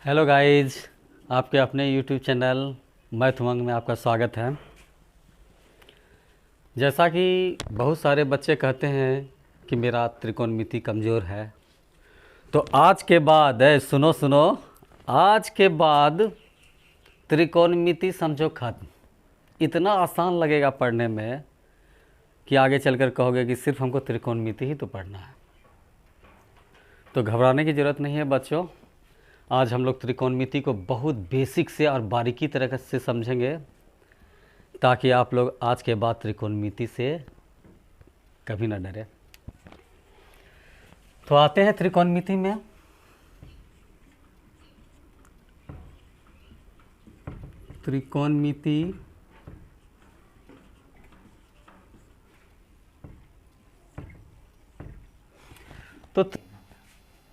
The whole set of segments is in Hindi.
हेलो गाइस, आपके अपने यूट्यूब चैनल मैथ उमंग में आपका स्वागत है। जैसा कि बहुत सारे बच्चे कहते हैं कि मेरा त्रिकोणमिति कमज़ोर है, तो आज के बाद सुनो सुनो, आज के बाद त्रिकोणमिति समझो खत्म। इतना आसान लगेगा पढ़ने में कि आगे चलकर कहोगे कि सिर्फ हमको त्रिकोणमिति ही तो पढ़ना है। तो घबराने की ज़रूरत नहीं है बच्चों। आज हम लोग त्रिकोणमिति को बहुत बेसिक से और बारीकी तरह से समझेंगे, ताकि आप लोग आज के बाद त्रिकोणमिति से कभी ना डरे। तो आते हैं त्रिकोणमिति में। त्रिकोणमिति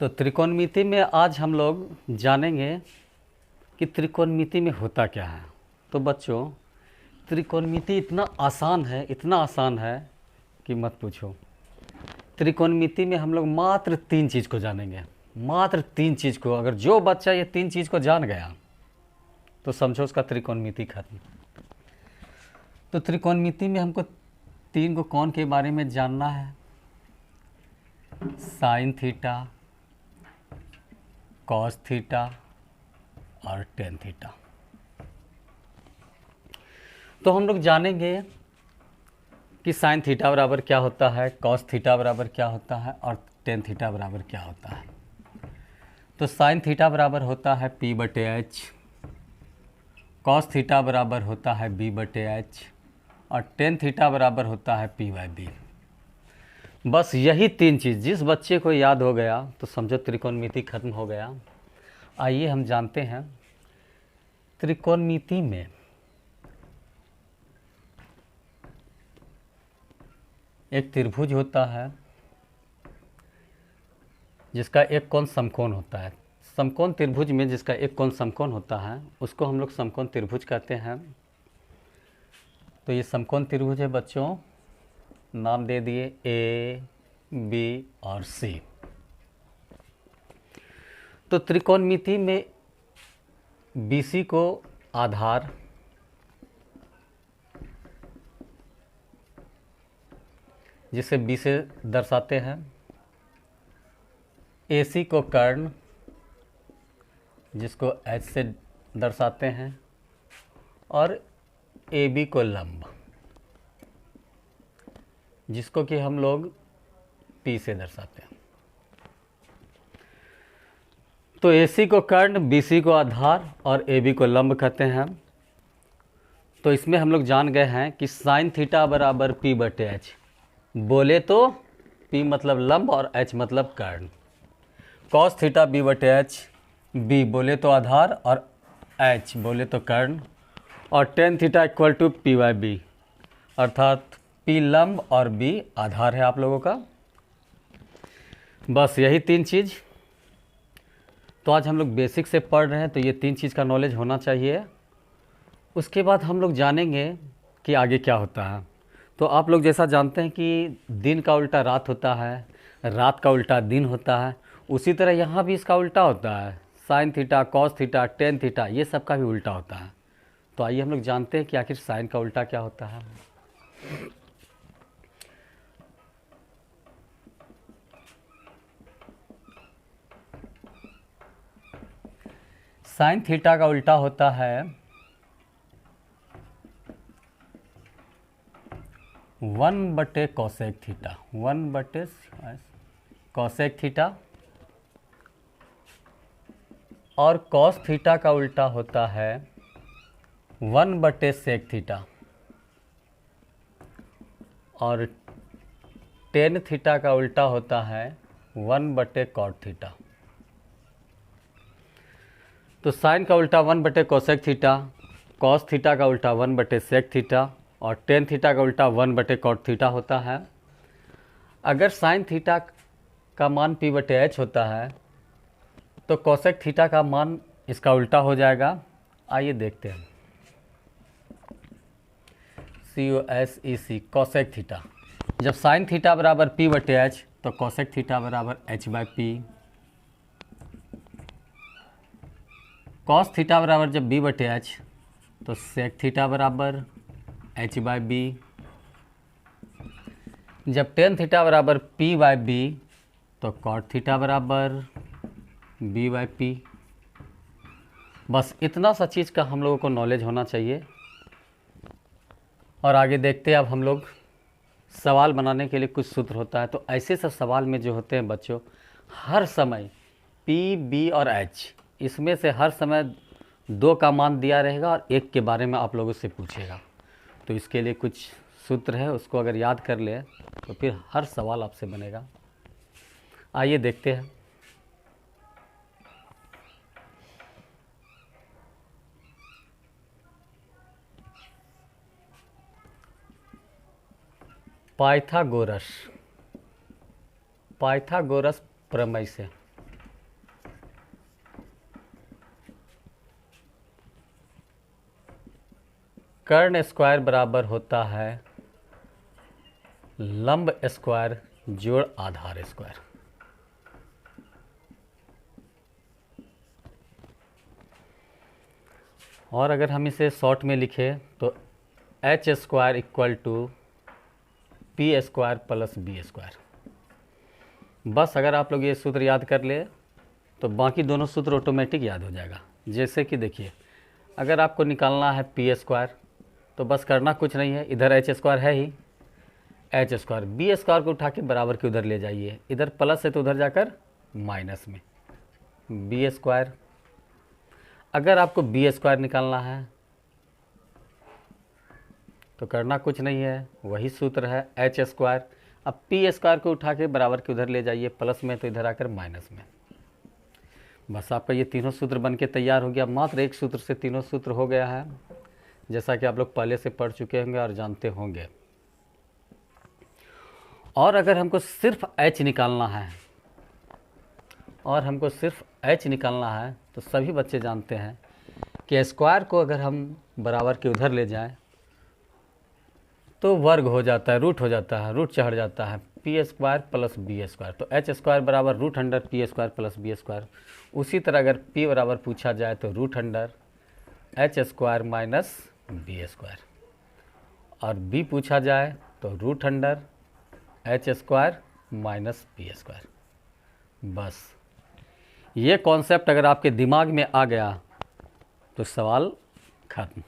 तो त्रिकोणमिति में आज हम लोग जानेंगे कि त्रिकोणमिति में होता क्या है। तो बच्चों, त्रिकोणमिति इतना आसान है कि मत पूछो। त्रिकोणमिति में हम लोग मात्र 3 चीज़ को जानेंगे, मात्र 3 चीज़ को। अगर जो बच्चा ये 3 चीज़ को जान गया तो समझो उसका त्रिकोणमिति खत्म। तो त्रिकोणमिति में हमको 3 को कौन के बारे में जानना है? साइन थीटा, कॉस थीटा और टेन थीटा। तो हम लोग जानेंगे कि साइन थीटा बराबर क्या होता है, कॉस थीटा बराबर क्या होता है और टेन थीटा बराबर क्या होता है। तो साइन थीटा बराबर होता है P/H, कॉस थीटा बराबर होता है B/H और टेन थीटा बराबर होता है P/B। बस यही 3 चीज़ जिस बच्चे को याद हो गया तो समझो त्रिकोणमिति खत्म हो गया। आइए हम जानते हैं त्रिकोणमिति में एक त्रिभुज होता है जिसका एक कोण समकोण होता है। समकोण त्रिभुज में जिसका एक कोण समकोण होता है उसको हम लोग समकोण त्रिभुज कहते हैं। तो ये समकोण त्रिभुज है बच्चों, नाम दे दिए ए, बी और सी। तो त्रिकोणमिति में BC को आधार, जिसे B से दर्शाते हैं, AC को कर्ण, जिसको H से दर्शाते हैं, और AB को लंब, जिसको कि हम लोग P से दर्शाते हैं। तो AC को कर्ण, BC को आधार और AB को लंब कहते हैं। तो इसमें हम लोग जान गए हैं कि साइन थीटा बराबर P/H। बोले तो P मतलब लंब और H मतलब कर्ण। कॉस थीटा B/H, B बोले तो आधार और H बोले तो कर्ण, और tan theta equal to P/B, अर्थात P लंब और B आधार है आप लोगों का। बस यही 3 चीज़। तो आज हम लोग बेसिक से पढ़ रहे हैं, तो ये 3 चीज़ का नॉलेज होना चाहिए। उसके बाद हम लोग जानेंगे कि आगे क्या होता है। तो आप लोग जैसा जानते हैं कि दिन का उल्टा रात होता है, रात का उल्टा दिन होता है, उसी तरह यहाँ भी इसका उल्टा होता है। Sine theta, cos theta, tan theta, ये सब का भी उल्टा होता है। तो आइए हम लोग जानते हैं कि आखिर साइन का उल्टा क्या होता है। साइन थीटा का उल्टा होता है 1/कोसेक थीटा, 1/कोसेक थीटा। और कॉस थीटा का उल्टा होता है 1/सेक थीटा। और टेन थीटा का उल्टा होता है 1/कॉट थीटा। तो साइन का उल्टा 1/कोसेक थीटा, कॉस थीटा का उल्टा 1/सेक थीटा और टेन थीटा का उल्टा 1/कॉट थीटा होता है। अगर साइन थीटा का मान P/H होता है तो कोसेक थीटा का मान इसका उल्टा हो जाएगा। आइए देखते हैं। COSEC, cosec theta. जब साइन थीटा बराबर P/H तो कोसेक थीटा बराबर H/P। कॉस थीटा बराबर जब बी बटे एच, तो सेक थीटा बराबर एच बाई बी। जब टेन थीटा बराबर पी बाई बी, तो कॉट थीटा बराबर बी बाई पी। बस इतना सा चीज़ का हम लोगों को नॉलेज होना चाहिए। और आगे देखते हैं अब हम लोग सवाल बनाने के लिए कुछ सूत्र होता है। तो ऐसे सब सवाल में जो होते हैं बच्चों, हर समय पी, बी और एच, इसमें से हर समय 2 का मान दिया रहेगा और 1 के बारे में आप लोगों से पूछेगा। तो इसके लिए कुछ सूत्र है, उसको अगर याद कर ले तो फिर हर सवाल आपसे बनेगा। आइए देखते हैं। पाइथागोरस प्रमेय से कर्ण स्क्वायर बराबर होता है लंब स्क्वायर जोड़ आधार स्क्वायर। और अगर हम इसे शॉर्ट में लिखें तो H square equal to P square plus B square. बस अगर आप लोग ये सूत्र याद कर ले तो बाकी दोनों सूत्र ऑटोमेटिक याद हो जाएगा। जैसे कि देखिए, अगर आपको निकालना है पी स्क्वायर, तो बस करना कुछ नहीं है, इधर एच स्क्वायर है ही, एच स्क्वायर बी स्क्वायर को उठा के बराबर के उधर ले जाइए, इधर प्लस है तो उधर जाकर माइनस में बी स्क्वायर। अगर आपको बी स्क्वायर निकालना है तो करना कुछ नहीं है, वही सूत्र है एच स्क्वायर। अब पी स्क्वायर को उठा के बराबर के उधर ले जाइए, प्लस में तो इधर आकर माइनस में। बस आपका ये तीनों सूत्र बन के तैयार हो गया। मात्र एक सूत्र से तीनों सूत्र हो गया है, जैसा कि आप लोग पहले से पढ़ चुके होंगे और जानते होंगे। और अगर हमको सिर्फ एच निकालना है, तो सभी बच्चे जानते हैं कि स्क्वायर को अगर हम बराबर के उधर ले जाएं तो वर्ग हो जाता है, रूट हो जाता है, रूट चढ़ जाता है, P square plus B square. तो एच स्क्वायर बराबर root under P square plus B square. उसी तरह अगर पी बराबर पूछा जाए तो root under H square minus B square, और बी पूछा जाए तो root under H square minus B square. बस ये कॉन्सेप्ट अगर आपके दिमाग में आ गया तो सवाल खत्म।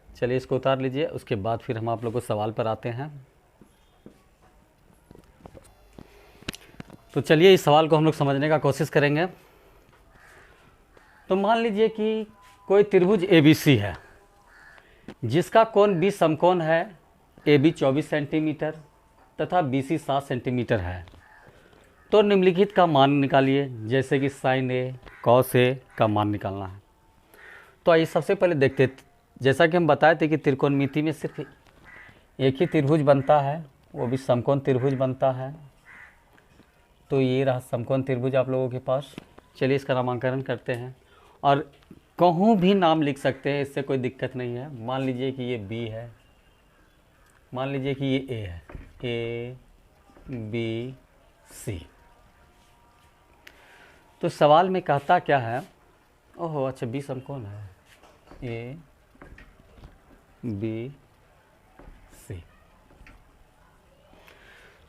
चलिए इसको उतार लीजिए, उसके बाद फिर हम आप लोगों को सवाल पर आते हैं। तो चलिए इस सवाल को हम लोग समझने का कोशिश करेंगे। तो मान लीजिए कि कोई त्रिभुज ABC है जिसका कोण B समकोण है, AB 24 सेंटीमीटर तथा BC 7 सेंटीमीटर है। तो निम्नलिखित का मान निकालिए, जैसे कि साइन A कॉस A का मान निकालना है। तो आइए सबसे पहले देखते, जैसा कि हम बताए थे कि त्रिकोणमिति में सिर्फ एक ही त्रिभुज बनता है, वो भी समकोण त्रिभुज बनता है। तो ये रहा समकोण त्रिभुज आप लोगों के पास। चलिए इसका नामकरण करते हैं, और कहूँ भी नाम लिख सकते हैं, इससे कोई दिक्कत नहीं है। मान लीजिए कि ये B है, मान लीजिए कि ये A है, A B C। तो सवाल में कहता क्या है, ओहो अच्छा B समकोण है, A B C।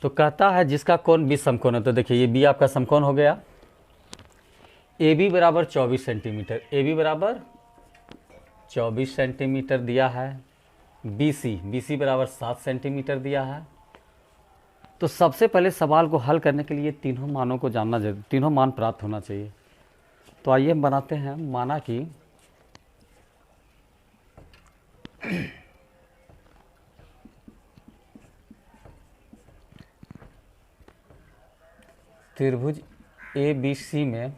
तो कहता है जिसका कोण B समकोण है। तो देखिए ये B आपका समकोण हो गया। AB बराबर 24 सेंटीमीटर, AB बराबर 24 सेंटीमीटर दिया है। BC बराबर 7 सेंटीमीटर दिया है। तो सबसे पहले सवाल को हल करने के लिए तीनों मानों को जानना जरूरी, तीनों मान प्राप्त होना चाहिए। तो आइए हम बनाते हैं। माना कि त्रिभुज ABC में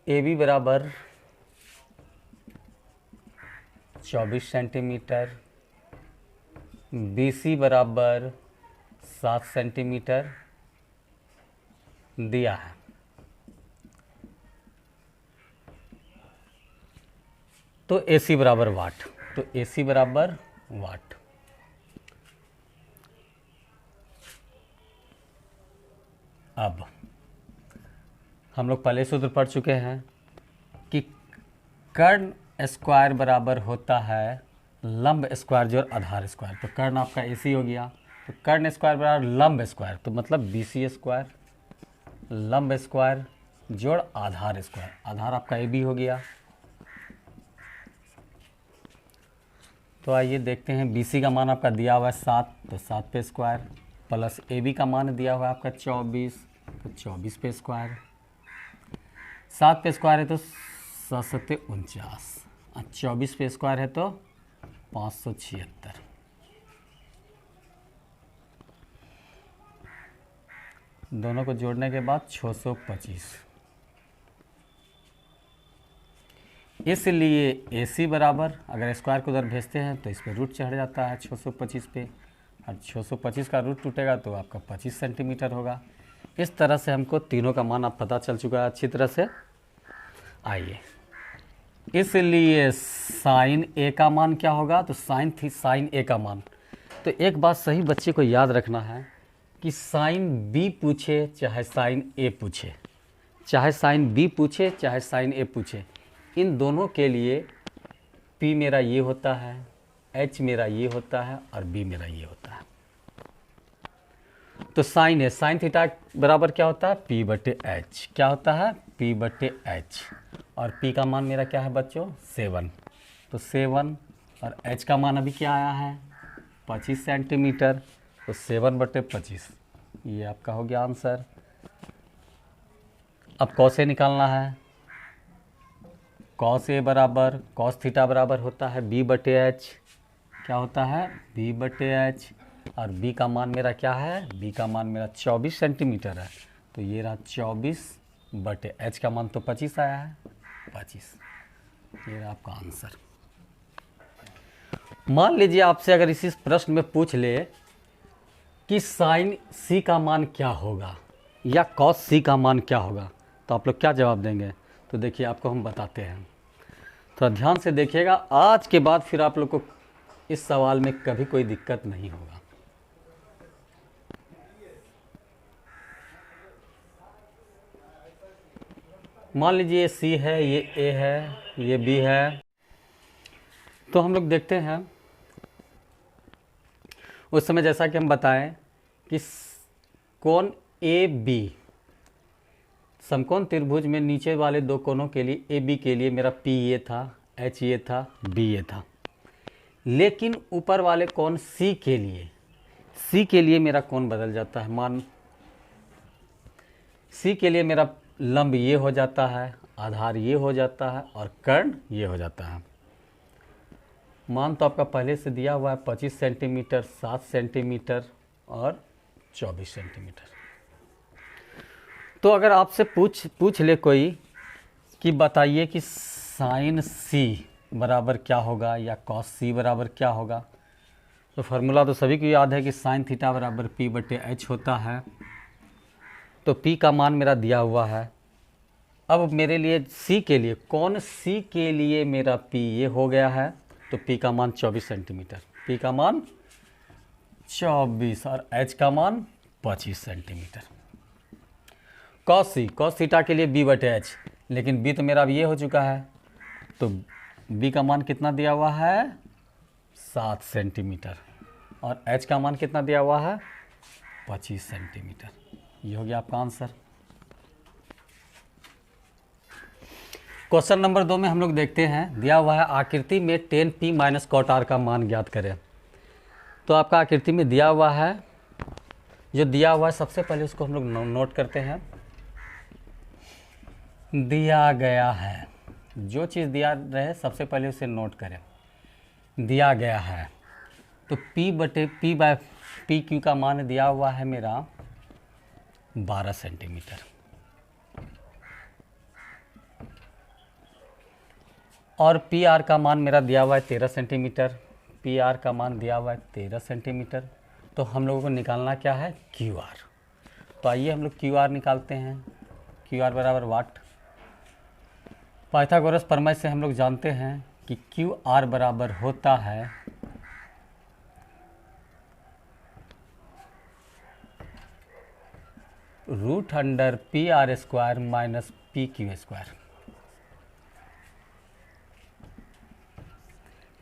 AB बराबर 24 सेंटीमीटर, BC बराबर 7 सेंटीमीटर दिया है। तो AC बराबर वाट, तो AC बराबर वाट। अब हम लोग पहले सूत्र पढ़ चुके हैं कि कर्ण स्क्वायर बराबर होता है लंब स्क्वायर जोड़ आधार स्क्वायर। तो कर्ण आपका AC हो गया, तो कर्ण स्क्वायर बराबर लंब स्क्वायर, तो मतलब BC स्क्वायर, लंब स्क्वायर जोड़ आधार स्क्वायर। आधार आपका AB हो गया। तो आइए देखते हैं, BC का मान आपका दिया हुआ है 7, तो 7 पे स्क्वायर, प्लस AB का मान दिया हुआ है आपका 24, तो 24 पे स्क्वायर। 7 पे स्क्वायर है तो 7 सत्ते 49, और 24 पे स्क्वायर है तो 576। दोनों को जोड़ने के बाद 625। इसलिए AC बराबर, अगर स्क्वायर को उधर भेजते हैं तो इस पर रूट चढ़ जाता है 625 पे, और 625 का रूट टूटेगा तो आपका 25 सेंटीमीटर होगा। इस तरह से हमको तीनों का मान अब पता चल चुका है अच्छी तरह से। आइए, इसलिए साइन A का मान क्या होगा, तो साइन A का मान, तो एक बात सही बच्चे को याद रखना है कि साइन B पूछे चाहे साइन A पूछे, चाहे साइन B पूछे चाहे साइन A पूछे, इन दोनों के लिए P मेरा ये होता है, H मेरा ये होता है और B मेरा ये होता है। तो साइन है, साइन थीटा बराबर क्या होता है, P/H। क्या होता है, P/H। और P का मान मेरा क्या है बच्चों, 7। तो 7 और H का मान अभी क्या आया है, 25 सेंटीमीटर, तो 7/25, ये आपका हो गया आंसर। अब कॉस ए निकालना है। कॉस ए बराबर कॉस थीटा बराबर होता है B/H। क्या होता है, B/H। और B का मान मेरा क्या है, B का मान मेरा 24 सेंटीमीटर है, तो ये रहा 24/H का मान तो 25 आया है, 25। ये रहा आपका आंसर। मान लीजिए आपसे अगर इसी प्रश्न में पूछ ले कि साइन C का मान क्या होगा या कॉस C का मान क्या होगा, तो आप लोग क्या जवाब देंगे। तो देखिए आपको हम बताते हैं, थोड़ा ध्यान से देखिएगा। आज के बाद फिर आप लोग को इस सवाल में कभी कोई दिक्कत नहीं होगा। मान लीजिए ये C है, ये A है, ये B है, तो हम लोग देखते हैं उस समय जैसा कि हम बताएं कि कोण AB, समकोण त्रिभुज में नीचे वाले दो कोणों के लिए AB के लिए मेरा P ये था, H ये था, B ये था। लेकिन ऊपर वाले कोण C के लिए मेरा कोण बदल जाता है। मान C के लिए मेरा लंब ये हो जाता है, आधार ये हो जाता है और कर्ण ये हो जाता है। मान तो आपका पहले से दिया हुआ है 25 सेंटीमीटर, 7 सेंटीमीटर और 24 सेंटीमीटर। तो अगर आपसे पूछ ले कोई कि बताइए कि साइन C बराबर क्या होगा या कॉस C बराबर क्या होगा, तो फार्मूला तो सभी को याद है कि साइन थीटा बराबर P/H होता है। तो P का मान मेरा दिया हुआ है। अब मेरे लिए C के लिए, कौन C के लिए मेरा P ये हो गया है, तो P का मान 24 सेंटीमीटर, P का मान 24 और H का मान 25 सेंटीमीटर। कॉस थीटा के लिए B/H, लेकिन B तो मेरा अब ये हो चुका है, तो B का मान कितना दिया हुआ है, 7 सेंटीमीटर, और H का मान कितना दिया हुआ है, 25 सेंटीमीटर। ये हो गया आपका आंसर। क्वेश्चन नंबर 2 में हम लोग देखते हैं, दिया हुआ है आकृति में tan P - cot R का मान ज्ञात करें। तो आपका आकृति में दिया हुआ है, जो दिया हुआ है सबसे पहले उसको हम लोग नोट करते हैं। दिया गया है, जो चीज़ दिया रहे सबसे पहले उसे नोट करें। दिया गया है तो P/Q का मान दिया हुआ है मेरा 12 सेंटीमीटर, और PR का मान मेरा दिया हुआ है 13 सेंटीमीटर। PR का मान दिया हुआ है 13 सेंटीमीटर। तो हम लोगों को निकालना क्या है, QR। तो आइए हम लोग QR निकालते हैं। QR बराबर वाट। पाइथागोरस प्रमेय से हम लोग जानते हैं कि QR बराबर होता है root under P R square minus P Q square.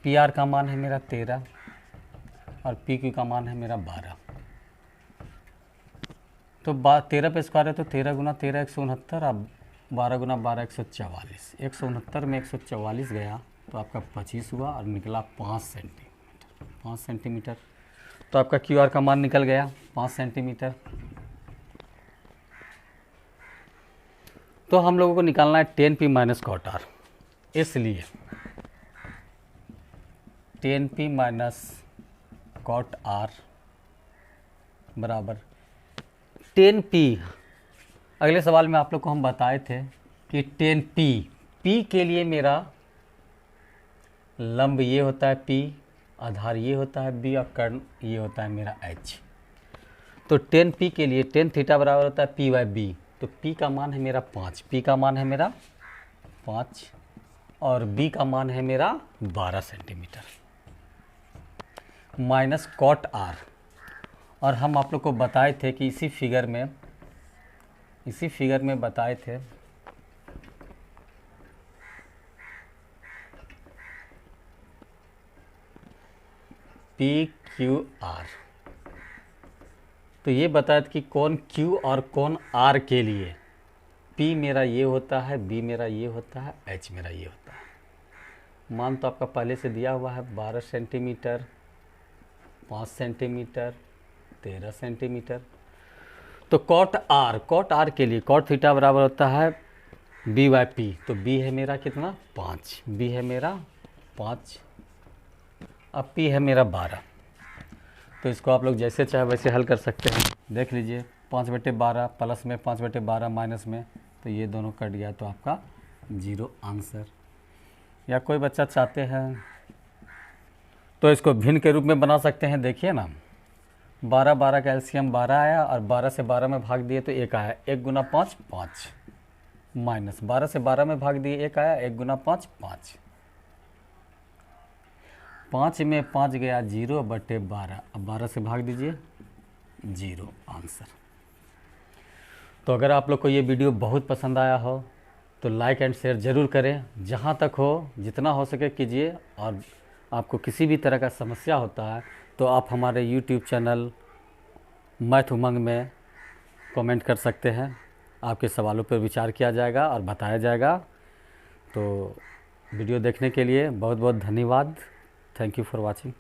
P R का मान है मेरा 13 और पी क्यू का मान है मेरा 12। तो 13 पे स्क्वायर है तो 13 गुना 13 169, अब 12 गुना 12 144। 169 में 144 गया तो आपका 25 हुआ और निकला 5 सेंटीमीटर। 5 सेंटीमीटर तो आपका क्यू आर का मान निकल गया 5 सेंटीमीटर। तो हम लोगों को निकालना है 10p माइनस कॉट आर, इसलिए 10p माइनस कॉट आर बराबर 10p। अगले सवाल में आप लोग को हम बताए थे कि 10p, p के लिए मेरा लंब ये होता है p, आधार ये होता है b और कर्ण ये होता है मेरा h। तो 10p के लिए 10 थीटा बराबर होता है p बाई b। तो p का मान है मेरा 5, p का मान है मेरा 5 और b का मान है मेरा 12 सेंटीमीटर माइनस कॉट r। और हम आप लोग को बताए थे कि इसी फिगर में बताए थे पी क्यू आर। तो ये बताया था कि कौन Q और कौन R के लिए P मेरा ये होता है, B मेरा ये होता है, H मेरा ये होता है। मान तो आपका पहले से दिया हुआ है 12 सेंटीमीटर, 5 सेंटीमीटर, 13 सेंटीमीटर। तो कॉट R के लिए कॉट थीटा बराबर होता है B बाई P। तो B है मेरा कितना 5, B है मेरा 5, अब P है मेरा 12। तो इसको आप लोग जैसे चाहे वैसे हल कर सकते हैं। देख लीजिए 5/12 प्लस में 5/12 माइनस में, तो ये दोनों कट गया तो आपका 0 आंसर। या कोई बच्चा चाहते हैं तो इसको भिन्न के रूप में बना सकते हैं। देखिए ना 12 का एलसीएम 12 आया और 12 से 12 में भाग दिए तो 1 आया, 1 गुना 5 5 माइनस 12 से 12 में भाग दिए 1 आया, 1 गुना 5 5। 5 में 5 गया 0/12, अब 12 से भाग दीजिए 0 आंसर। तो अगर आप लोग को ये वीडियो बहुत पसंद आया हो तो लाइक एंड शेयर ज़रूर करें, जहाँ तक हो जितना हो सके कीजिए। और आपको किसी भी तरह का समस्या होता है तो आप हमारे YouTube चैनल मैथ उमंग में कमेंट कर सकते हैं, आपके सवालों पर विचार किया जाएगा और बताया जाएगा। तो वीडियो देखने के लिए बहुत बहुत धन्यवाद। Thank you for watching.